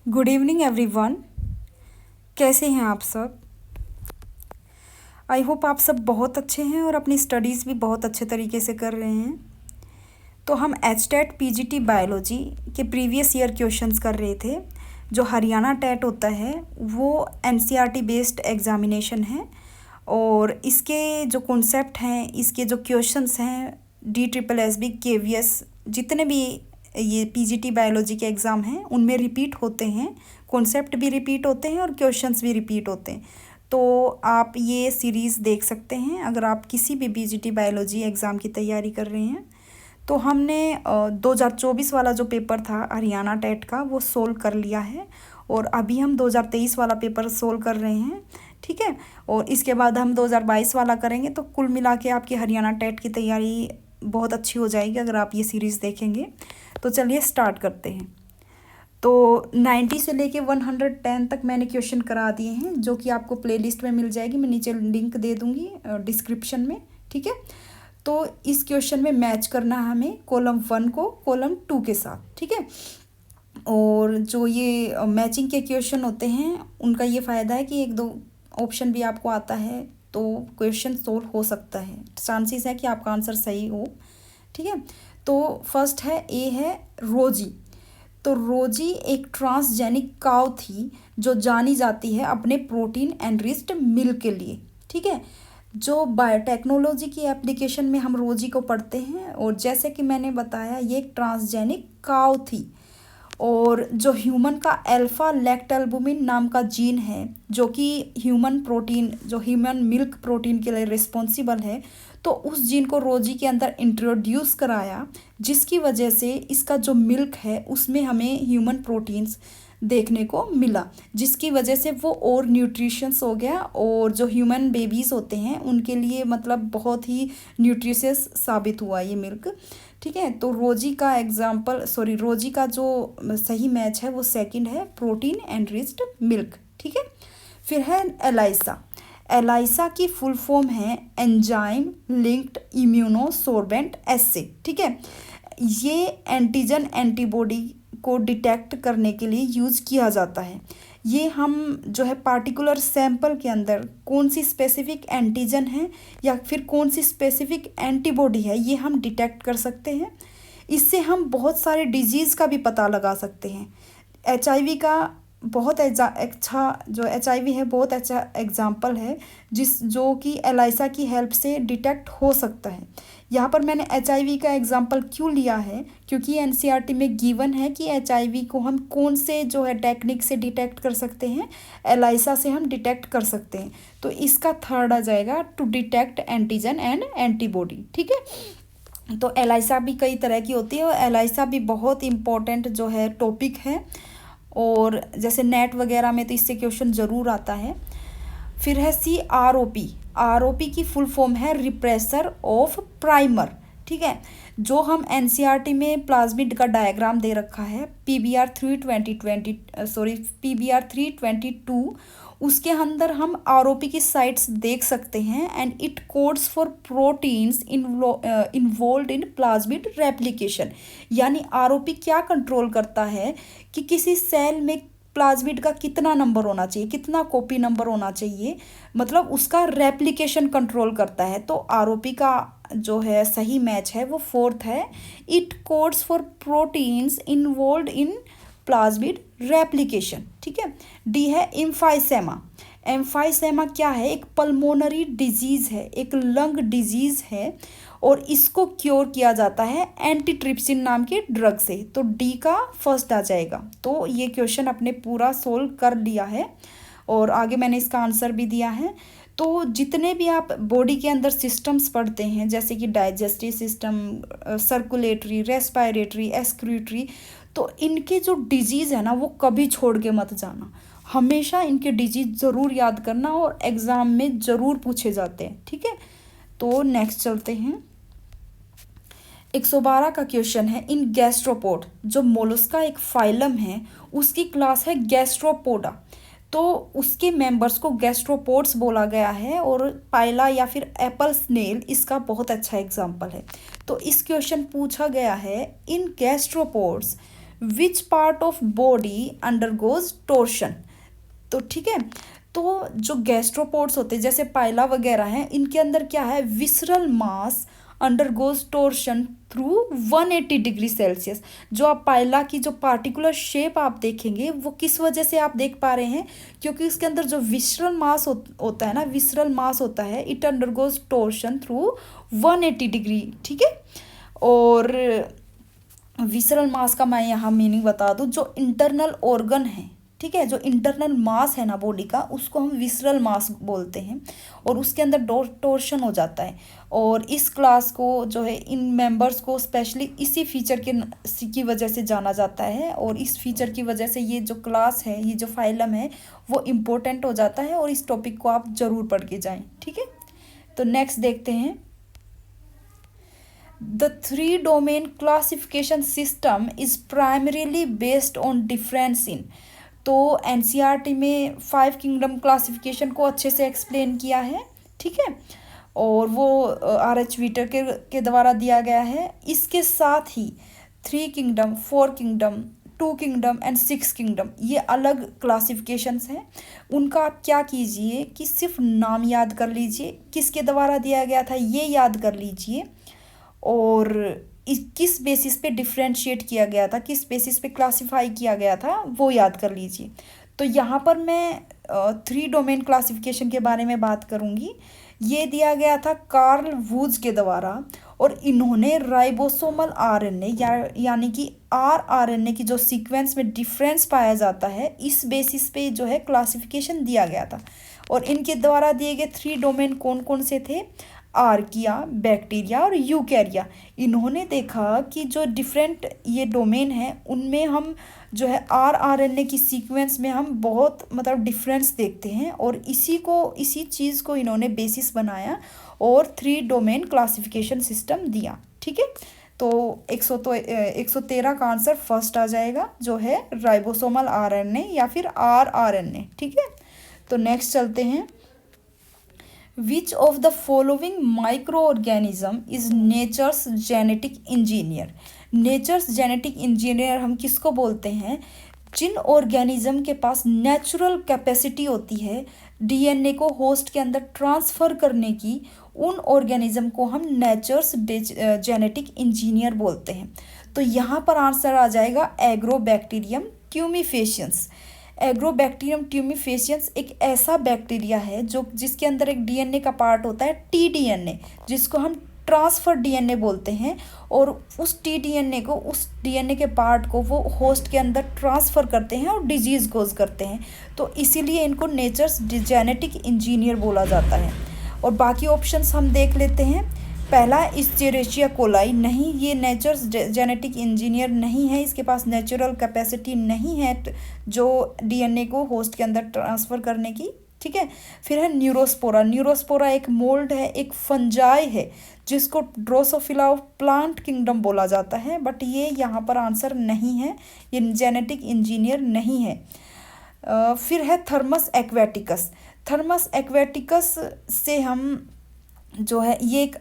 Good evening everyone. कैसे हैं आप सब? आई होप आप सब बहुत अच्छे हैं और अपनी स्टडीज़ भी बहुत अच्छे तरीके से कर रहे हैं। तो हम एच टेट पीजीटी बायोलॉजी के प्रीवियस ईयर क्वेश्चंस कर रहे थे। जो हरियाणा टेट होता है वो एनसीईआरटी बेस्ड एग्ज़ामिनेशन है और इसके जो कॉन्सेप्ट हैं, इसके जो क्वेश्चंस हैं, डी ट्रिपल एस बी के वी एस जितने भी ये पीजीटी बायोलॉजी के एग्ज़ाम हैं उनमें रिपीट होते हैं। कॉन्सेप्ट भी रिपीट होते हैं और क्वेश्चंस भी रिपीट होते हैं। तो आप ये सीरीज़ देख सकते हैं अगर आप किसी भी पीजीटी बायोलॉजी एग्ज़ाम की तैयारी कर रहे हैं। तो हमने 2024 वाला जो पेपर था हरियाणा टेट का वो सोल्व कर लिया है और अभी हम 2023 वाला पेपर सोल्व कर रहे हैं। ठीक है, और इसके बाद हम 2022 वाला करेंगे। तो कुल मिला के आपकी हरियाणा टेट की तैयारी बहुत अच्छी हो जाएगी अगर आप ये सीरीज़ देखेंगे। तो चलिए स्टार्ट करते हैं। तो 90 से लेके 110 तक मैंने क्वेश्चन करा दिए हैं जो कि आपको प्लेलिस्ट में मिल जाएगी। मैं नीचे लिंक दे दूँगी डिस्क्रिप्शन में। ठीक है, तो इस क्वेश्चन में मैच करना है हमें कॉलम 1 को कॉलम 2 के साथ। ठीक है, और जो ये मैचिंग के क्वेश्चन होते हैं उनका ये फ़ायदा है कि एक दो ऑप्शन भी आपको आता है तो क्वेश्चन सोल्व हो सकता है, चांसेस है कि आपका आंसर सही हो। ठीक है, तो फर्स्ट है ए है रोजी। तो रोजी एक ट्रांसजेनिक काव थी जो जानी जाती है अपने प्रोटीन एनरिच्ड मिल्क के लिए। ठीक है, जो बायोटेक्नोलॉजी की एप्लीकेशन में हम रोजी को पढ़ते हैं और जैसे कि मैंने बताया ये एक ट्रांसजेनिक काव थी। और जो ह्यूमन का अल्फा लैक्टल्बुमिन नाम का जीन है जो कि ह्यूमन प्रोटीन जो ह्यूमन मिल्क प्रोटीन के लिए रिस्पॉन्सिबल है, तो उस जीन को रोजी के अंदर इंट्रोड्यूस कराया जिसकी वजह से इसका जो मिल्क है उसमें हमें ह्यूमन प्रोटीन्स देखने को मिला, जिसकी वजह से वो और न्यूट्रिशंस हो गया और जो ह्यूमन बेबीज़ होते हैं उनके लिए मतलब बहुत ही न्यूट्रिशियस साबित हुआ ये मिल्क। ठीक है, तो रोजी का जो सही मैच है वो सेकंड है प्रोटीन एनरिच्ड मिल्क। ठीक है, फिर है एलाइसा। एलाइसा की फुल फॉर्म है एंजाइम लिंक्ड इम्यूनोसोर्बेंट एसे। ठीक है, ये एंटीजन एंटीबॉडी को डिटेक्ट करने के लिए यूज़ किया जाता है। ये हम जो है पार्टिकुलर सैंपल के अंदर कौन सी स्पेसिफिक एंटीजन है या फिर कौन सी स्पेसिफिक एंटीबॉडी है ये हम डिटेक्ट कर सकते हैं। इससे हम बहुत सारे डिजीज़ का भी पता लगा सकते हैं। एचआईवी का बहुत एचआईवी है बहुत अच्छा एग्जाम्पल है जो कि एलाइसा की हेल्प से डिटेक्ट हो सकता है। यहाँ पर मैंने एचआईवी का एग्जाम्पल क्यों लिया है क्योंकि एनसीईआरटी में गिवन है कि एचआईवी को हम कौन से जो है टेक्निक से डिटेक्ट कर सकते हैं, एलाइसा से हम डिटेक्ट कर सकते हैं। तो इसका थर्ड आ जाएगा to detect antigen and antibody. ठीक है, तो एलाइसा भी कई तरह की होती है और एलाइसा भी बहुत इम्पोर्टेंट जो है टॉपिक है और जैसे नेट वगैरह में तो इससे क्वेश्चन ज़रूर आता है। फिर है सी आरओपी। आरओपी की फुल फॉर्म है रिप्रेसर ऑफ प्राइमर। ठीक है, जो हम एनसीईआरटी में प्लाज्मिड का डायग्राम दे रखा है पीबीआर 322 उसके अंदर हम आरओपी की साइट्स देख सकते हैं and it codes for proteins involve in plasmid replication. यानी आरओपी क्या कंट्रोल करता है कि किसी सेल में प्लाज्मिड का कितना नंबर होना चाहिए, कितना कॉपी नंबर होना चाहिए, मतलब उसका रेप्लिकेशन कंट्रोल करता है। तो आरओपी का जो है सही मैच है वो फोर्थ है, it codes for proteins involve in plasmid replication. ठीक है, डी है एम्फाइसेमा। एम्फाइसेमा क्या है? एक पल्मोनरी डिजीज़ है, एक लंग डिजीज़ है और इसको क्योर किया जाता है एंटीट्रिप्सिन नाम के ड्रग से। तो डी का फर्स्ट आ जाएगा। तो ये क्वेश्चन अपने पूरा सोल्व कर लिया है और आगे मैंने इसका आंसर भी दिया है। तो जितने भी आप बॉडी के अंदर सिस्टम्स पढ़ते हैं जैसे कि digestive system, circulatory, respiratory, excretory, तो इनके जो डिजीज़ है ना वो कभी छोड़ के मत जाना, हमेशा इनके डिजीज ज़रूर याद करना और एग्ज़ाम में ज़रूर पूछे जाते हैं। ठीक है, तो नेक्स्ट चलते हैं। 112 का क्वेश्चन है इन गैस्ट्रोपोड। जो मोलस्का एक फाइलम है उसकी क्लास है गैस्ट्रोपोडा, तो उसके मेंबर्स को गैस्ट्रोपोड्स बोला गया है और पाइला या फिर एप्पल स्नेल इसका बहुत अच्छा एग्जाम्पल है। तो इस क्वेश्चन पूछा गया है in gastropods which part of body undergoes torsion. तो ठीक है, तो जो गैस्ट्रोपोड्स होते हैं जैसे पाइला वगैरह हैं, इनके अंदर क्या है, visceral mass undergoes torsion through 180 degree Celsius. जो आप पाइला की जो पार्टिकुलर शेप आप देखेंगे वो किस वजह से आप देख पा रहे हैं, क्योंकि उसके अंदर जो विसरल मास होता है ना, विसरल मास होता है, it undergoes torsion through 180 degree. ठीक है, और विसरल मास का मैं यहाँ मीनिंग बता दूँ, जो इंटरनल ऑर्गन है, ठीक है, जो इंटरनल मास है ना बॉडी का, उसको हम विसरल मास बोलते हैं, और उसके अंदर टोर्शन हो जाता है। और इस क्लास को जो है, इन मेंबर्स को स्पेशली इसी फीचर की वजह से जाना जाता है, और इस फीचर की वजह से ये जो क्लास है, ये जो फाइलम है, वो इम्पोर्टेंट हो जाता है, और इस टॉपिक को आप ज़रूर पढ़ के जाएँ। ठीक है, तो नेक्स्ट देखते हैं, The three domain classification system is primarily based on difference in। तो एनसीईआरटी में 5 किंगडम क्लासिफिकेशन को अच्छे से एक्सप्लेन किया है। ठीक है, और वो आर.एच. व्हीटर के द्वारा दिया गया है। इसके साथ ही 3 kingdom, 4 kingdom, 2 kingdom and 6 kingdom, ये अलग क्लासिफिकेशंस हैं। उनका आप क्या कीजिए कि सिर्फ नाम याद कर लीजिए, किसके द्वारा दिया गया था ये याद कर लीजिए, और किस बेसिस पे डिफ्रेंशिएट किया गया था, किस बेसिस पे क्लासिफाई किया गया था, वो याद कर लीजिए। तो यहाँ पर मैं 3 डोमेन क्लासिफिकेशन के बारे में बात करूँगी। ये दिया गया था कार्ल वूज के द्वारा, और इन्होंने राइबोसोमल आरएनए यानी कि आरएनए की जो सीक्वेंस में डिफरेंस पाया जाता है, इस बेसिस पे जो है क्लासिफिकेशन दिया गया था। और इनके द्वारा दिए गए 3 डोमेन कौन कौन से थे, आर्किया, बैक्टीरिया और यूकैरिया। इन्होंने देखा कि जो डिफरेंट ये डोमेन है, उनमें हम जो है आरएनए की सीक्वेंस में हम बहुत मतलब डिफरेंस देखते हैं, और इसी चीज़ को इन्होंने बेसिस बनाया और 3 डोमेन क्लासिफिकेशन सिस्टम दिया। ठीक है, तो 113 का आंसर फर्स्ट आ जाएगा, जो है राइबोसोमल आरएनए या फिर आरएनए। ठीक है, तो नेक्स्ट चलते हैं, Which of the following microorganism is nature's genetic engineer? Nature's genetic engineer हम किसको बोलते हैं, जिन ऑर्गेनिज्म के पास नेचुरल कैपेसिटी होती है डीएनए को होस्ट के अंदर ट्रांसफ़र करने की, उन ऑर्गेनिज्म को हम नेचर्स जेनेटिक इंजीनियर बोलते हैं। तो यहाँ पर आंसर आ जाएगा एग्रोबैक्टीरियम ट्यूमिफेशियंस। एग्रोबैक्टीरियम ट्यूमिफेशियंस एक ऐसा बैक्टीरिया है जिसके अंदर एक डीएनए का पार्ट होता है टीडीएनए, जिसको हम ट्रांसफ़र डीएनए बोलते हैं, और उस डीएनए के पार्ट को वो होस्ट के अंदर ट्रांसफ़र करते हैं और डिजीज़ कोज करते हैं। तो इसीलिए इनको नेचर्स जेनेटिक इंजीनियर बोला जाता है। और बाकी ऑप्शंस हम देख लेते हैं। पहला इस्चेरिशिया कोलाई, नहीं, ये नेचर्स जेनेटिक इंजीनियर नहीं है, इसके पास नेचुरल कैपेसिटी नहीं है जो डीएनए को होस्ट के अंदर ट्रांसफ़र करने की। ठीक है, फिर है न्यूरोस्पोरा। न्यूरोस्पोरा एक मोल्ड है, एक फंजाई है, जिसको ड्रोसोफिला ऑफ प्लांट किंगडम बोला जाता है, बट ये यहाँ पर आंसर नहीं है, ये जेनेटिक इंजीनियर नहीं है। फिर है थर्मस एक्वेटिकस। थर्मस एक्वेटिकस से हम जो है, ये एक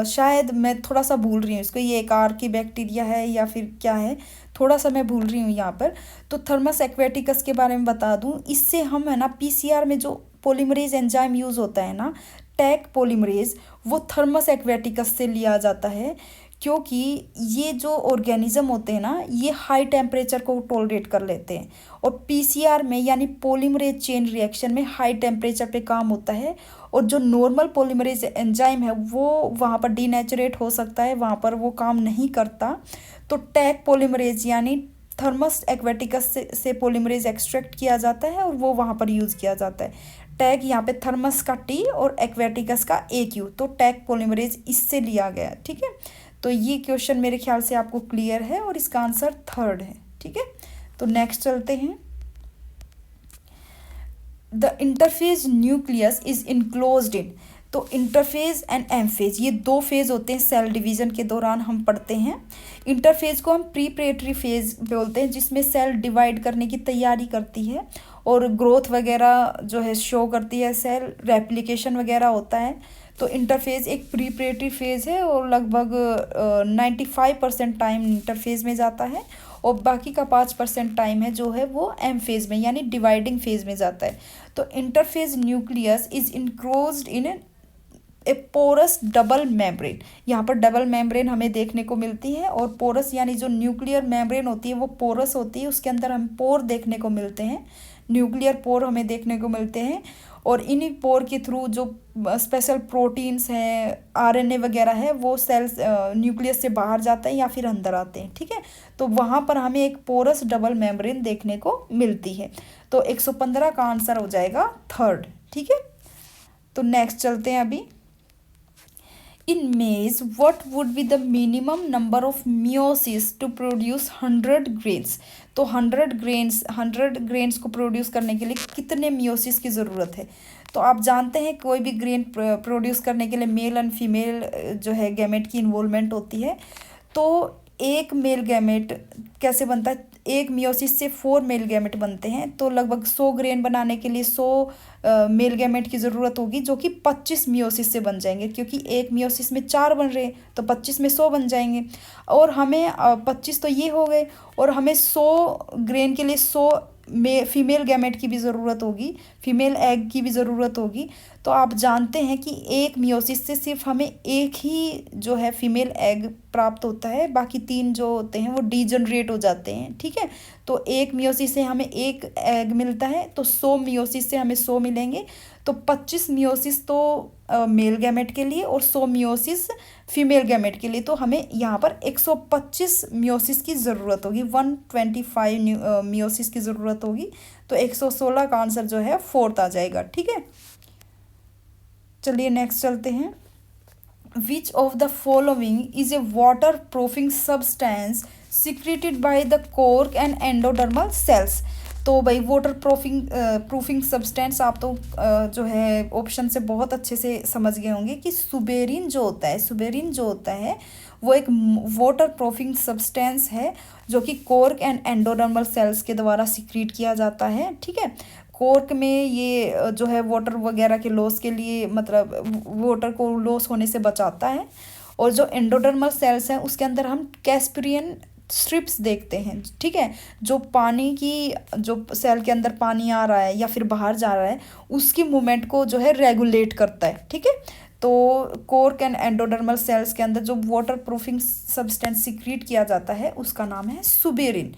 शायद मैं थोड़ा सा भूल रही हूँ इसको, ये एक आर्की बैक्टीरिया है या फिर क्या है, थोड़ा सा मैं भूल रही हूँ यहाँ पर। तो थर्मस एक्वेटिकस के बारे में बता दूँ, इससे हम है ना पीसीआर में जो पॉलीमरेज एंजाइम यूज़ होता है ना, टैक पॉलीमरेज, वो थर्मस एक्वेटिकस से लिया जाता है, क्योंकि ये जो ऑर्गेनिज्म होते हैं ना, ये हाई टेम्परेचर को टॉलरेट कर लेते हैं, और पीसीआर में यानी पॉलीमरेज चेन रिएक्शन में हाई टेम्परेचर पे काम होता है, और जो नॉर्मल पॉलीमरेज एंजाइम है वो वहाँ पर डीनेचुरेट हो सकता है, वहाँ पर वो काम नहीं करता। तो टैक पॉलीमरेज यानी थर्मस एक्वेटिकस से पॉलीमरेज एक्सट्रैक्ट किया जाता है, और वो वहाँ पर यूज़ किया जाता है। टैग यहाँ पे थर्मस का टी और एक्वेटिकस का AQ, तो टैग पॉलीमरेज इससे लिया गया। ठीक है, तो ये क्वेश्चन मेरे ख्याल से आपको क्लियर है, और इसका आंसर थर्ड है। ठीक है, तो नेक्स्ट चलते हैं। The interphase nucleus is enclosed इन। तो इंटरफेज एंड एमफेज, ये 2 फेज़ होते हैं, सेल डिवीज़न के दौरान हम पढ़ते हैं। इंटरफेज को हम प्रीपरेटरी फेज बोलते हैं, जिसमें सेल डिवाइड करने की तैयारी करती है और ग्रोथ वगैरह जो है शो करती है, सेल रेप्लिकेशन वगैरह होता है। तो इंटरफेज एक प्रीपरेटरी फेज़ है, और लगभग 95% टाइम इंटरफेज में जाता है, और बाकी का 5% टाइम है जो है वो एम फेज में यानी डिवाइडिंग फेज में जाता है। तो interphase nucleus is enclosed in a porous double membrane. यहाँ पर डबल मेम्ब्रेन हमें देखने को मिलती है, और पोरस यानी जो न्यूक्लियर मेम्ब्रेन होती है वो पोरस होती है, उसके अंदर हम पोर देखने को मिलते हैं, न्यूक्लियर पोर हमें देखने को मिलते हैं। और इन्हीं पोर के थ्रू जो स्पेशल प्रोटीन्स हैं, आरएनए वगैरह है, वो सेल्स न्यूक्लियस से बाहर जाते हैं या फिर अंदर आते हैं, ठीक है। तो वहाँ पर हमें एक पोरस डबल मेम्ब्रेन देखने को मिलती है। तो 115 का आंसर हो जाएगा थर्ड, ठीक है। तो नेक्स्ट चलते हैं अभी। In maize, what would be the minimum number of meiosis to produce 100 grains? तो 100 ग्रेन्स को प्रोड्यूस करने के लिए कितने मियोसिस की ज़रूरत है? तो आप जानते हैं कोई भी ग्रेन प्रोड्यूस करने के लिए मेल एंड फीमेल जो है गैमेट की इन्वॉल्वमेंट होती है। तो एक मेल गैमेट कैसे बनता है? एक मियोसिस से 4 मेल गैमेट बनते हैं। तो लगभग 100 ग्रेन बनाने के लिए 100 मेल गैमेट की ज़रूरत होगी, जो कि 25 मियोसिस से बन जाएंगे, क्योंकि एक मियोसिस में 4 बन रहे हैं, तो 25 में 100 बन जाएंगे। और हमें 25 तो ये हो गए, और हमें 100 ग्रेन के लिए 100 फीमेल गैमेट की भी ज़रूरत होगी, फीमेल एग की भी ज़रूरत होगी। तो आप जानते हैं कि एक मियोसिस से सिर्फ हमें एक ही जो है फीमेल एग प्राप्त होता है, बाकी 3 जो होते हैं वो डीजनरेट हो जाते हैं, ठीक है। तो एक मियोसिस से हमें एक एग मिलता है, तो 100 मियोसिस से हमें 100 मिलेंगे। तो 25 मियोसिस तो मेल गैमेट के लिए और 100 मियोसिस फीमेल गैमेट के लिए। तो हमें यहाँ पर 125 मियोसिस की ज़रूरत होगी, 125 मियोसिस की ज़रूरत होगी। तो 116 का आंसर जो है फोर्थ आ जाएगा, ठीक है। चलिए नेक्स्ट चलते हैं। Which of the following is a water proofing substance secreted by the cork and endodermal cells? तो भाई वाटर प्रूफिंग सब्सटेंस आप तो जो है ऑप्शन से बहुत अच्छे से समझ गए होंगे कि सुबेरिन जो होता है वो एक वाटर प्रूफिंग सब्सटेंस है, जो कि कोर्क एंड एंडोडर्मल सेल्स के द्वारा सिक्रीट किया जाता है, ठीक है। कोर्क में ये जो है वाटर वगैरह के लॉस के लिए, मतलब वाटर को लॉस होने से बचाता है। और जो एंडोडर्मल सेल्स हैं उसके अंदर हम कैस्परियन स्ट्रिप्स देखते हैं, ठीक है। जो पानी की, जो सेल के अंदर पानी आ रहा है या फिर बाहर जा रहा है, उसकी मूवमेंट को जो है रेगुलेट करता है, ठीक है। तो कोर्क एंड एंडोडर्मल सेल्स के अंदर जो वाटर प्रूफिंग सब्सटेंस सिक्रीट किया जाता है उसका नाम है सुबेरिन।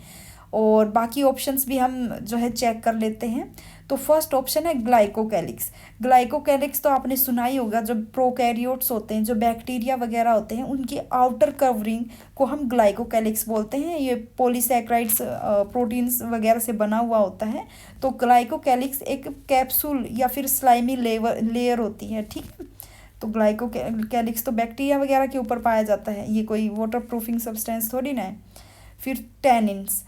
और बाकी ऑप्शंस भी हम जो है चेक कर लेते हैं। तो फर्स्ट ऑप्शन है ग्लाइकोकैलिक्स। ग्लाइकोकैलिक्स तो आपने सुना ही होगा, जो प्रोकैरियोट्स होते हैं, जो बैक्टीरिया वगैरह होते हैं, उनकी आउटर कवरिंग को हम ग्लाइकोकैलिक्स बोलते हैं। ये पॉलीसैकेराइड्स प्रोटीन्स वगैरह से बना हुआ होता है। तो ग्लाइकोकैलिक्स एक कैप्सूल या फिर स्लाइमी लेयर होती है, ठीक है। तो ग्लाइकोकैलिक्स तो बैक्टीरिया वगैरह के ऊपर पाया जाता है, ये कोई वाटर प्रूफिंग सब्सटेंस थोड़ी ना है। फिर टेनिन्स,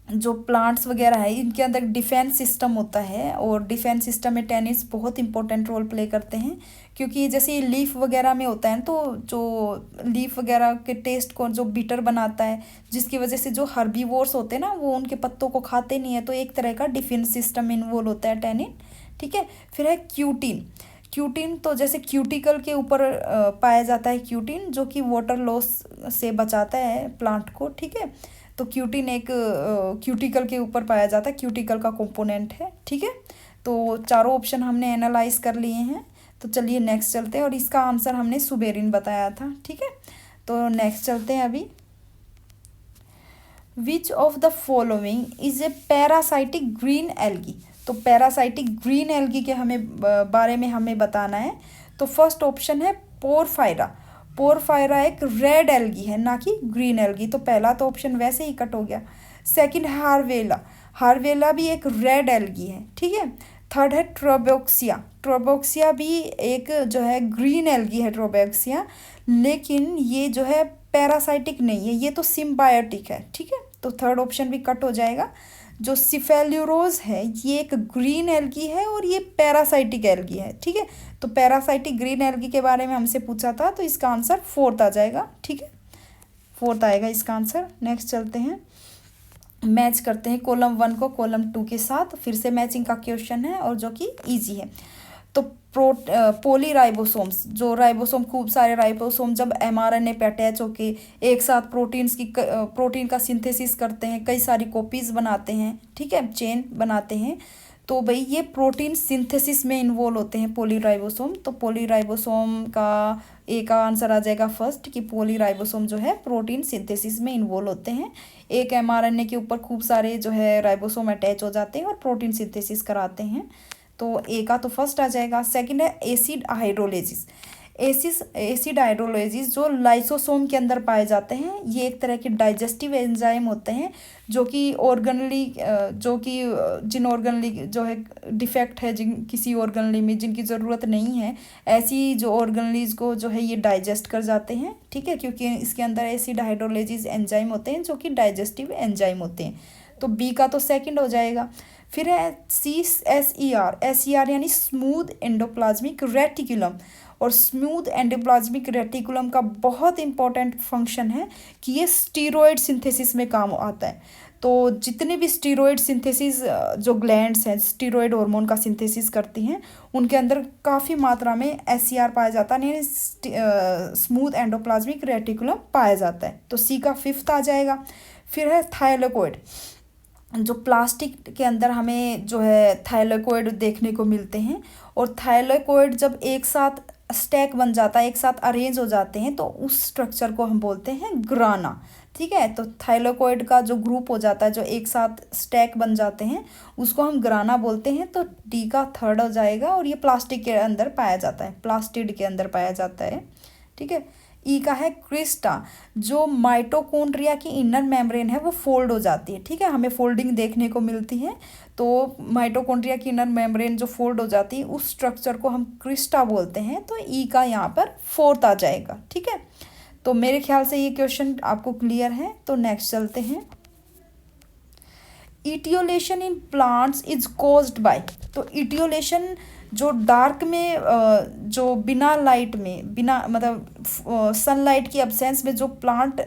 जो प्लांट्स वगैरह है इनके अंदर डिफेंस सिस्टम होता है, और डिफेंस सिस्टम में टेनिस बहुत इंपॉर्टेंट रोल प्ले करते हैं, क्योंकि जैसे ये लीफ वगैरह में होता है, तो जो लीफ वगैरह के टेस्ट को जो बिटर बनाता है, जिसकी वजह से जो हर्बीवोर्स होते हैं ना वो उनके पत्तों को खाते नहीं है। तो एक तरह का डिफेंस सिस्टम इन्वॉल्व होता है टेनिन, ठीक है। फिर है क्यूटिन तो जैसे क्यूटिकल के ऊपर पाया जाता है क्यूटिन, जो कि वाटर लॉस से बचाता है प्लांट को, ठीक है। तो क्यूटिन एक क्यूटिकल के ऊपर पाया जाता है, क्यूटिकल का कंपोनेंट है, ठीक है। तो चारों ऑप्शन हमने एनालाइज कर लिए हैं। तो चलिए नेक्स्ट चलते हैं, और इसका आंसर हमने सुबेरिन बताया था, ठीक है। तो नेक्स्ट चलते हैं अभी। Which of the following is a parasitic green algae? तो पैरासाइटिक ग्रीन एल्गी के बारे में हमें बताना है। तो फर्स्ट ऑप्शन है पोरफायरा एक रेड एल्गी है, ना कि ग्रीन एल्गी। तो पहला तो ऑप्शन वैसे ही कट हो गया। सेकंड हार्वेला भी एक रेड एल्गी है, ठीक है। थर्ड है ट्रोबोक्सिया भी एक जो है ग्रीन एल्गी है ट्रोबोक्सिया, लेकिन ये जो है पैरासाइटिक नहीं है, ये तो सिम्बायोटिक है, ठीक है। तो थर्ड ऑप्शन भी कट हो जाएगा। जो सिफेल्यूरोज है ये एक ग्रीन एल्गी है, और ये पैरासाइटिक एल्गी है, ठीक है। तो पैरासाइटिक ग्रीन एल्गी के बारे में हमसे पूछा था, तो इसका आंसर फोर्थ आ जाएगा, ठीक है। फोर्थ आएगा इसका आंसर। नेक्स्ट चलते हैं, मैच करते हैं कॉलम 1 को कॉलम 2 के साथ। फिर से मैचिंग का क्वेश्चन है, और जो कि ईजी है। तो पोलीराइबोसोम्स, जो राइबोसोम, खूब सारे राइबोसोम जब एमआरएनए पे अटैच होके एक साथ प्रोटीन का सिंथेसिस करते हैं, कई सारी कॉपीज़ बनाते हैं, ठीक है, चेन बनाते हैं, तो भाई ये प्रोटीन सिंथेसिस में इन्वॉल्व होते हैं पोलीराइबोसोम। तो पोलीराइबोसोम का ए का आंसर आ जाएगा फर्स्ट, कि पोलीराइबोसोम जो है प्रोटीन सिंथेसिस में इन्वॉल्व होते हैं। एक एमआरएनए के ऊपर खूब सारे जो है राइबोसोम अटैच हो जाते हैं और प्रोटीन सिंथेसिस कराते हैं। तो ए का तो फर्स्ट आ जाएगा। सेकंड है एसिड हाइड्रोलेजिस। एसिड हाइड्रोलेजिस जो लाइसोसोम के अंदर पाए जाते हैं, ये एक तरह के डाइजेस्टिव एंजाइम होते हैं जो कि जिन ऑर्गनली जो है डिफेक्ट है, जिन किसी ऑर्गनली में जिनकी ज़रूरत नहीं है, ऐसी जो ऑर्गनलीज को जो है ये डाइजेस्ट कर जाते हैं, ठीक है, क्योंकि इसके अंदर एसिड हाइड्रोलेजिस एंजाइम होते हैं जो कि डाइजेस्टिव एंजाइम होते हैं। तो बी का तो सेकंड हो जाएगा। फिर है एस ई आर यानी स्मूथ एंडोप्लाज्मिक रेटिकुलम। और स्मूथ एंडोप्लाज्मिक रेटिकुलम का बहुत इंपॉर्टेंट फंक्शन है कि ये स्टीरॉयड सिंथेसिस में काम आता है। तो जितने भी स्टीरॉयड सिंथेसिस जो ग्लैंड्स हैं स्टीरॉयड हार्मोन का सिंथेसिस करती हैं, उनके अंदर काफ़ी मात्रा में एससीआर पाया जाता है, यानी स्मूथ एंडोप्लाज्मिक रेटिकुलम पाया जाता है। तो सी का फिफ्थ आ जाएगा। फिर है थायलाकोइड। जो प्लास्टिक के अंदर हमें जो है थायलाकोइड देखने को मिलते हैं, और थायलाकोइड जब एक साथ स्टैक बन जाता है, एक साथ अरेंज हो जाते हैं, तो उस स्ट्रक्चर को हम बोलते हैं ग्राना, ठीक है। तो थायलाकोइड का जो ग्रुप हो जाता है, जो एक साथ स्टैक बन जाते हैं, उसको हम ग्राना बोलते हैं। तो डी का थर्ड हो जाएगा। और ये प्लास्टिक के अंदर पाया जाता है, प्लास्टिड के अंदर पाया जाता है, ठीक है। ई का है क्रिस्टा। जो माइटोकॉन्ड्रिया की इनर मेम्ब्रेन है वो फोल्ड हो जाती है, ठीक है, हमें फोल्डिंग देखने को मिलती है। तो माइटोकॉन्ड्रिया की इनर मेम्ब्रेन जो फोल्ड हो जाती है, उस स्ट्रक्चर को हम क्रिस्टा बोलते हैं। तो ई का यहाँ पर फोर्थ आ जाएगा, ठीक है। तो मेरे ख्याल से ये क्वेश्चन आपको क्लियर है। तो नेक्स्ट चलते हैं। Etiolation in plants is caused by. तो इटियोलेशन जो डार्क में जो बिना लाइट में, बिना मतलब सनलाइट की एब्सेंस में जो प्लांट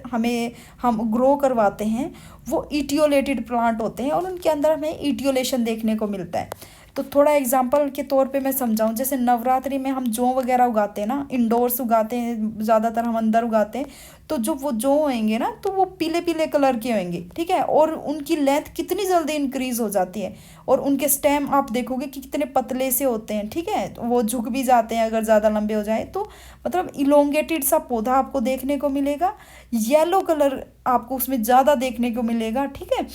हम ग्रो करवाते हैं, वो इटियोलेटेड प्लांट होते हैं और उनके अंदर हमें इटियोलेशन देखने को मिलता है। तो थोड़ा एग्जांपल के तौर पे मैं समझाऊं, जैसे नवरात्रि में हम जौ वगैरह उगाते हैं ना, इंडोर्स उगाते हैं, ज़्यादातर हम अंदर उगाते हैं। तो जो वो जौ होंगे ना, तो वो पीले पीले कलर के होंगे, ठीक है, और उनकी लेंथ कितनी जल्दी इंक्रीज हो जाती है, और उनके स्टेम आप देखोगे कि कितने पतले से होते हैं, ठीक है, तो वो झुक भी जाते हैं अगर ज़्यादा लंबे हो जाए तो। मतलब इलोंगेटेड सा पौधा आपको देखने को मिलेगा, येलो कलर आपको उसमें ज़्यादा देखने को मिलेगा, ठीक है,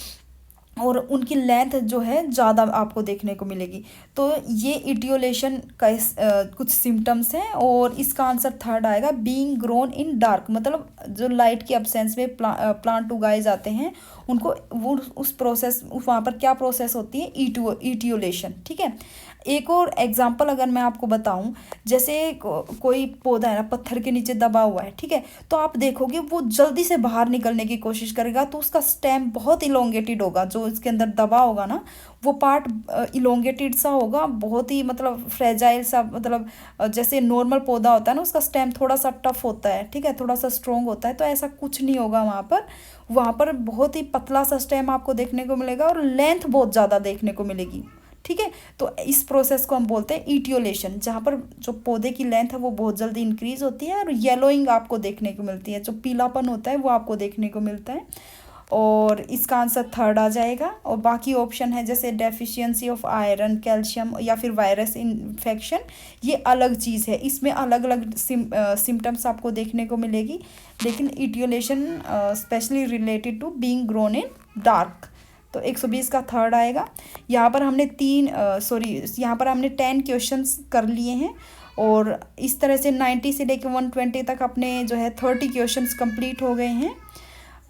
और उनकी लेंथ जो है ज़्यादा आपको देखने को मिलेगी। तो ये इटियोलेशन का कुछ सिम्टम्स हैं। और इसका आंसर थर्ड आएगा, बीइंग ग्रोन इन डार्क। मतलब जो लाइट की एब्सेंस में प्लांट उगाए जाते हैं, उनको वो उस प्रोसेस, वहाँ पर क्या प्रोसेस होती है, इटियोलेशन, ठीक है। एक और एग्जांपल अगर मैं आपको बताऊं, जैसे कोई पौधा है ना, पत्थर के नीचे दबा हुआ है, ठीक है, तो आप देखोगे वो जल्दी से बाहर निकलने की कोशिश करेगा, तो उसका स्टेम बहुत इलोंगेटेड होगा, जो इसके अंदर दबा होगा ना, वो पार्ट इलोंगेटेड सा होगा, बहुत ही मतलब फ्रेजाइल सा, मतलब जैसे नॉर्मल पौधा होता है ना, उसका स्टेम थोड़ा सा टफ होता है, ठीक है, थोड़ा सा स्ट्रॉन्ग होता है, तो ऐसा कुछ नहीं होगा वहाँ पर बहुत ही पतला सा स्टेम आपको देखने को मिलेगा और लेंथ बहुत ज़्यादा देखने को मिलेगी, ठीक है। तो इस प्रोसेस को हम बोलते हैं इटियोलेशन, जहाँ पर जो पौधे की लेंथ है वो बहुत जल्दी इंक्रीज होती है और येलोइंग आपको देखने को मिलती है, जो पीलापन होता है वो आपको देखने को मिलता है। और इसका आंसर थर्ड आ जाएगा। और बाकी ऑप्शन है जैसे डेफिशिएंसी ऑफ आयरन, कैल्शियम या फिर वायरस इन्फेक्शन, ये अलग चीज़ है, इसमें अलग अलग सिम्टम्स आपको देखने को मिलेगी। लेकिन etiolation specially related to being grown in dark. तो 120 का थर्ड आएगा। यहाँ पर हमने यहाँ पर हमने 10 क्वेश्चंस कर लिए हैं और इस तरह से 90 से लेकर 120 तक अपने जो है 30 क्वेश्चंस कंप्लीट हो गए हैं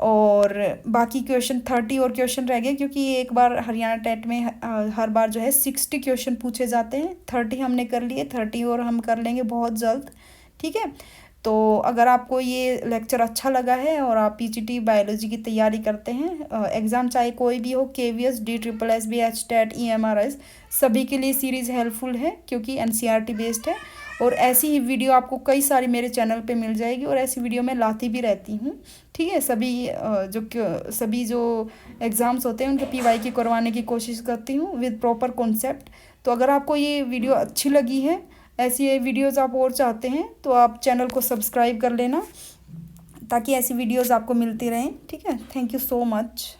और बाकी क्वेश्चन 30 और क्वेश्चन रह गए, क्योंकि एक बार हरियाणा टेट में हर बार जो है 60 क्वेश्चन पूछे जाते हैं। 30 हमने कर लिए, 30 और हम कर लेंगे बहुत जल्द, ठीक है। तो अगर आपको ये लेक्चर अच्छा लगा है और आप पीजीटी बायोलॉजी की तैयारी करते हैं, एग्ज़ाम चाहे कोई भी हो, केवीएस, DSSB, HTET, EMRS, सभी के लिए सीरीज़ हेल्पफुल है क्योंकि NCERT बेस्ड है। और ऐसी ही वीडियो आपको कई सारी मेरे चैनल पे मिल जाएगी और ऐसी वीडियो मैं लाती भी रहती हूँ, ठीक है। सभी जो एग्ज़ाम्स होते हैं उनके PYQ करवाने की कोशिश करती हूँ विद प्रॉपर कॉन्सेप्ट, तो अगर आपको ये वीडियो अच्छी लगी है, ऐसी वीडियोज़ आप और चाहते हैं, तो आप चैनल को सब्सक्राइब कर लेना ताकि ऐसी वीडियोज़ आपको मिलती रहें। ठीक है, थैंक यू सो मच।